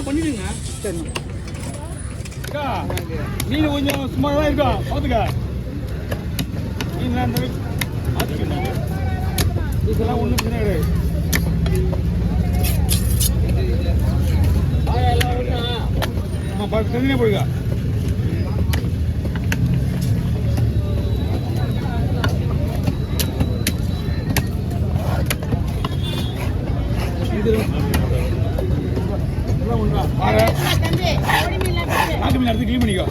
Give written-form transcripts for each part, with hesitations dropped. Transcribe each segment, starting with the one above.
பண்ணிடுங்க. சரி மீன் கொஞ்சம் சும்மா தான் இருக்கா பார்த்துக்க. மீன் மாற்றிக்கணும். இதெல்லாம் ஒன்றும் பிரச்சனை கிடையாது. ஆமாம் பார்த்து தனியாக போடுங்க. நாட்டு மீன் எடுத்து கிளீன் பண்ணிக்கோ.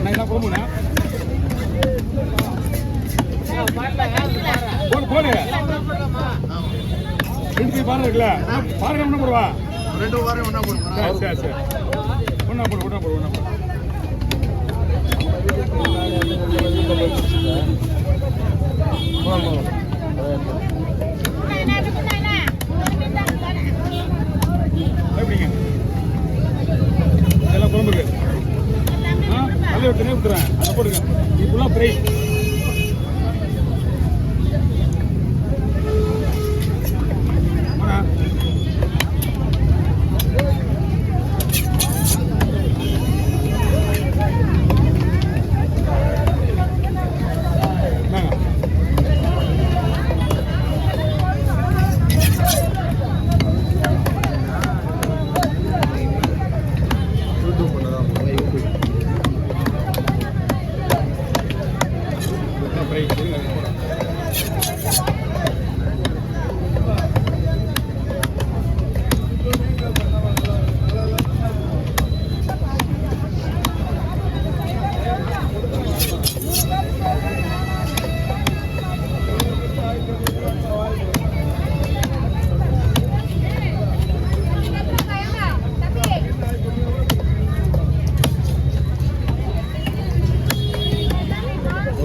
என்ன போடுங்க போடு போடு. ரெண்டு பாறை இருக்குல்ல, பாறை ஒன்றா போடுவா. 2 வாரம் ஒன்றா போடுவா. சரி சரி ஒன்றா போடு ஒன்றா போடு ஒன்றா போடு. எப்படிங்க இதெல்லாம் குழம்புக்கு நல்ல தண்ணி ஊற்றுறேன். அதை போடுங்க. இது ஃபுல்லாக ஃப்ரை.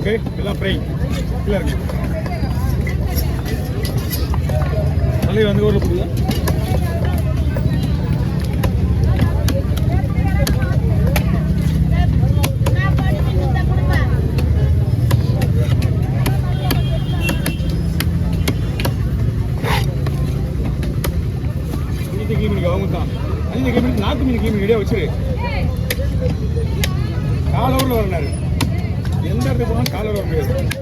ஓகே எல்லாம் ஃப்ரை கீழே இருக்கு. நல்ல வந்து ஊரில் போடுங்க. கிளீன் பண்ணிக்க. அவங்க தான் அஞ்சு கிளீன் பண்ணி நாட்டு மீன் கிளீன் பண்ணி ரெடியாக வச்சுரு. காலூரில் வரனாரு. எந்த இடத்துக்கு போனாலும் காலூர் வர முடியாது.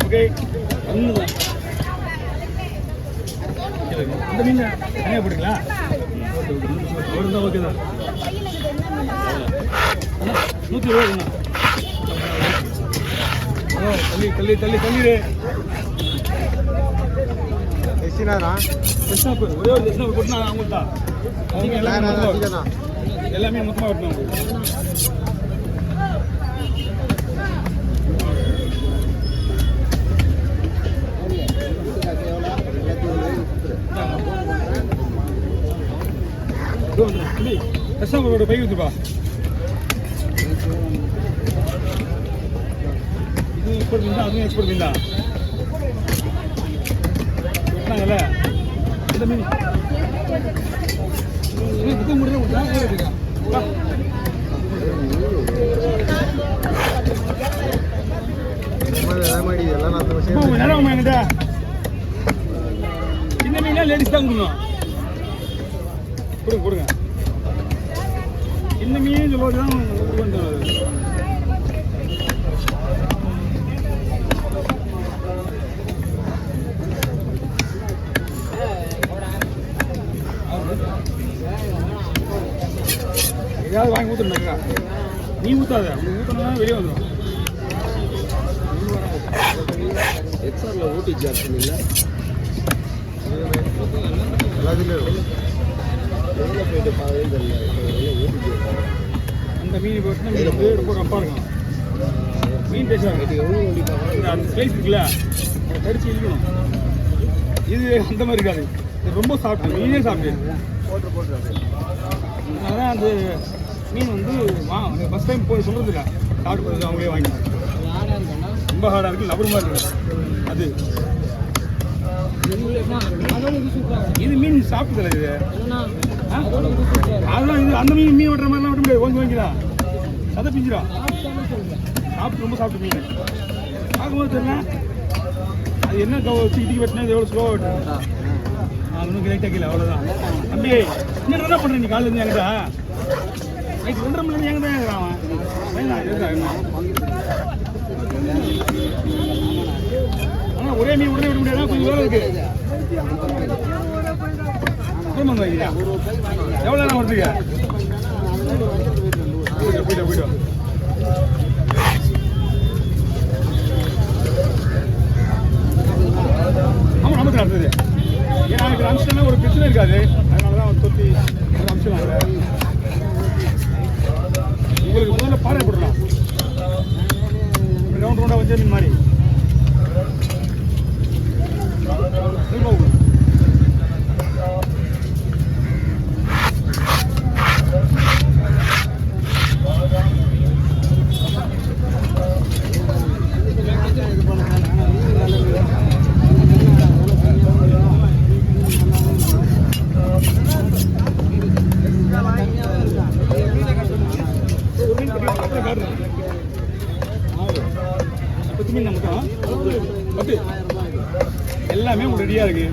ஓகே ஒன்றுதான். இந்த மீன் தனியாக போடுங்களா? ஒரு தான் ஓகே தான். 120 தள்ளி தள்ளி தள்ளி தள்ளிடு. ஒரே ஒரு தட்சிணா போட்டுனா அவங்களுக்கு தான். அவங்க எல்லாமே மொத்தமாக வெட்டணும். கஷ்டங்களோட பை ஊற்றுப்பா. இது எக்ஸ்போர்ட் மீன் தான், அதுவும் எக்ஸ்போர்ட் மீன் தான். வெட்டினாங்கல்ல இந்த மீன் இது முடிஞ்சா கொடுத்தா இருக்கா. சின்ன மீனா லேடிஸ் தான் கொடுக்கணும். கொடுங்க கொடுங்க. சின்ன மீன் சொல்லுவது தான் ஏதாவது வாங்கி ஊற்றுனாக்கா நீ ஊற்றாத. ஊற்றினா வெளியே வந்துடும். எக்ஸ்ஆரில் ஊட்டி ஜாஸ்தி இல்லை. அந்த மீன் போட்டுனா மீன் வந்து ரொம்ப ரப்பா இருக்கும். மீன் பேசுவாங்க அந்த ஸ்லைஸ் இருக்குல்ல அதை கடிச்சு இழுக்கணும். இது அந்த மாதிரி இருக்காது, இது ரொம்ப சாப்பிட்டு மீனே சாப்பிட்டு. அதனால் அந்த மீன் வந்து ஃபஸ்ட் டைம் போய் சொல்கிறது இல்லை, சாப்பிட்டு போகிறது அவங்களே வாங்கி. ரொம்ப ஹார்டாக இருக்குது, லபர் மாதிரி இருக்குது அது. இது மீன் சாப்பிட்டதில்ல இது. அதெல்லாம் இது அந்த மீன் வெட்டுற மாதிரிலாம் வெட்ட முடியாது. வாங்கி வாங்கிக்கலாம், அதை பிஞ்சிடும். சாப்பிட்டு ரொம்ப சாப்பிட்டு மீன் பார்க்கும்போது தெரியல அது என்ன இடிக்கு வெட்டினா இது எவ்வளோ ஸ்லோவாக வெட்டுறது. அது ஒன்றும் லைட்டாக கீழே அவ்வளோதான். தம்பி இன்னும் என்ன பண்ணுறேன் நீ காலையில் இருந்து என்கிட்ட நைட்டு 2:30 மணி எங்கே தான் இருக்கிறான் ஆனால் ஒரே மீன் உடனே விட முடியாது, கொஞ்சம் வேலை இருக்கு. குடும்பம் வைக்கிறா எவ்வளோ நேரம் வருதுங்க? போயிட்டோம் ஆமாம் நமக்கு நடந்தது. ஏன்னா எனக்கு அம்சம்னா ஒரு பிரச்சனை இருக்காது, அதனால தான் தொத்தி அம்சம். உங்களுக்கு முதல்ல பாறை போடலாம், ரவுண்ட் ரவுண்டாக வச்ச மீன் மாதிரி. எல்லாமே உங்களுக்கு ரெடியா இருக்கு,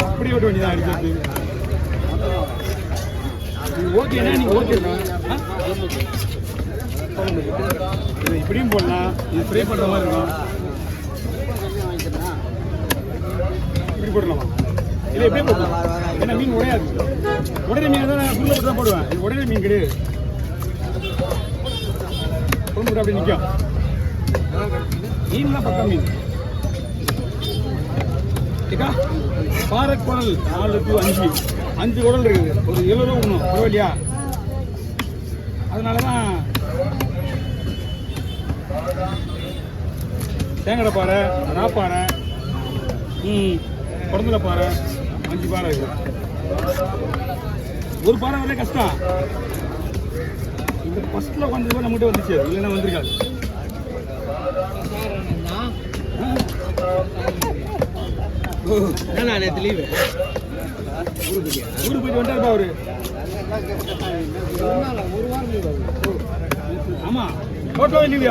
அப்படி ஓட்ட வேண்டியதான் இருக்கு. ஓகேனா நீங்க ஓகே இது இப்படியும் போடலாம், இது ஃப்ரை பண்ற மாதிரி இருக்கும். இப்படி போடலாமா? இல்லை எப்படியே போடலாம், ஏன்னா மீன் உடையாது. உடனே மீன் தான் நான் ஃபுல்லாக தான் போடுவேன், இது உடனே மீன் கிடையாது. கொண்டு அப்படி நிற்கும் மீன்லாம் பக்கம் மீன். பாறை குடல் 4 to 5 குடல் இருக்குது, ஒரு 7 ரூபா ஒன்றும் பரவாயில்லையா? அதனால தான் தேங்கடை பாறை, ராப்பாறை, குடந்தல பாறை, 5 பாறை இருக்குது. ஒரு பாறை வரல கஷ்டம். இந்த ஃபர்ஸ்ட்ல உட்காந்து நம்மகிட்ட வந்துச்சு, இல்லைன்னா வந்திருக்காது. நேற்று லீவு ஊருக்கு போயிட்டு வந்துட்டாருப்பா அவரு. ஆமா போட்டோ லீவு.